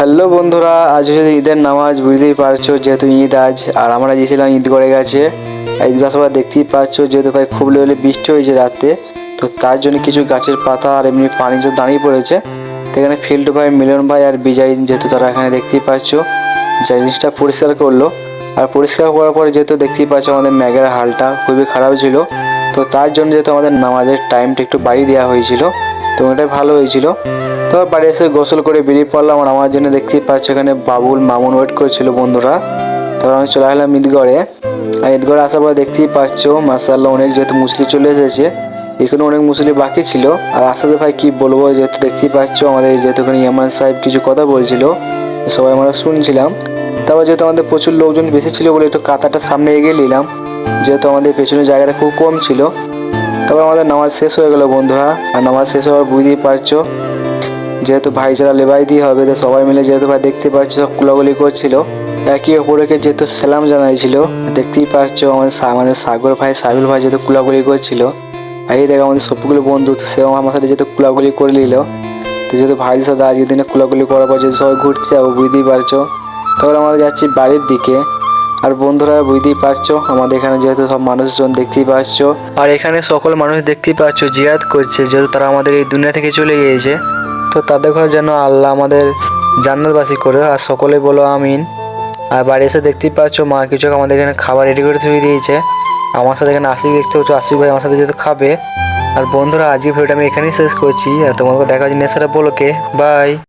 Hello বন্ধুরা, আজ হচ্ছে ঈদের নামাজ, বুঝতেই পারছো যেহেতু ঈদ আজ। আর আমরা গিয়েছিলাম ঈদগড়ে গেছে। ঈদগাহ সবাই দেখতেই পাচ্ছ, যেহেতু ভাই খুব লেভেলে বৃষ্টি হয়েছে রাতে, তো তার জন্য কিছু গাছের পাতা আর এমনি পানি যে দাঁড়িয়ে পড়েছে। তো এখানে ফিল্ড ভাই, মিলন ভাই আর বিজয়, যেহেতু তারা এখানে দেখতেই পাচ্ছ জিনিসটা পরিষ্কার করলো। আর পরিষ্কার করার পরে যেহেতু দেখতেই পাচ্ছ আমাদের ম্যাগের হালটা খুবই খারাপ ছিল, তো তার জন্য যেহেতু আমাদের নামাজের টাইমটা একটু বাড়িয়ে দেওয়া হয়েছিল, তো ওটাই ভালো হয়েছিল। তো বাড়ি এসে গোসল করে বেরিয়ে পড়লাম। আর আমার জন্য দেখতেই পাচ্ছ এখানে বাবুল মামুন ওয়েট করছিল বন্ধুরা। তারপর আমি চলে আসলাম ঈদগড়ে। আর ঈদগড়ে আসার পর দেখতেই পাচ্ছ মাশাআল্লাহ অনেক যেহেতু মুসলি চলে এসেছে, এখানে অনেক মুসলি বাকি ছিল। আর আসাতে ভাই কি বলবো, যেহেতু দেখতেই পাচ্ছ আমাদের যেহেতু এখানে ইয়ামান সাহেব কিছু কথা বলছিল, সবাই আমরা শুনছিলাম। তারপর যেহেতু আমাদের প্রচুর লোকজন বেশি ছিল বলে একটু কাতারটা সামনে এগিয়ে নিলাম, যেহেতু আমাদের পেছনের জায়গাটা খুব কম ছিল। তারপর আমাদের নামাজ শেষ হয়ে গেল বন্ধুরা। আর নামাজ শেষ হওয়ার বুঝতেই পারছো যেহেতু ভাইচারা লেবাই দিয়ে হবে, তো সবাই মিলে যেহেতু ভাই দেখতে পাচ্ছ সব কুলাগুলি করছিল, একে অপরকে যেহেতু সালাম জানাইছিল। দেখতেই পাচ্ছ আমাদের সাগর ভাই, সাবিল ভাই যেহেতু কুলাগুলি করছিল। আর এই দেখো আমাদের সবগুলো বন্ধু, তো সেও আমার সাথে যেহেতু কুলাগুলি করে নিল। তো যেহেতু ভাইদের সাথে আজকের দিনে কুলাগুলি করার পর যেহেতু সবাই ঘুরতে যাবো বুঝতেই পারছো, তারপর আমরা যাচ্ছি বাড়ির দিকে। আর বন্ধুরা বুঝতেই পারছো আমাদের এখানে যেহেতু সব মানুষজন দেখতেই পাচ্ছ, আর এখানে সকল মানুষ দেখতেই পাচ্ছ জিয়াদ করছে, যেহেতু তারা আমাদের এই দুনিয়া থেকে চলে গিয়েছে। তো তাদের ঘরে যেন আল্লাহ আমাদের জান্নাতবাসী করে, আর সকলে বলো আমিন। আর বাড়ি এসে দেখতেই পাচ্ছ মা কিছু আমাদের এখানে খাবার রেডি করে থুয়ে দিয়েছে। আমার সাথে এখানে আশিক দেখতে পাচ্ছ, আশিক ভাই আমার সাথে যেহেতু খাবে। আর বন্ধুরা আজকে ভিডিওটা আমি এখানেই শেষ করছি। আর তোমাকে দেখা হচ্ছে নেক্সট বলো কে বাই।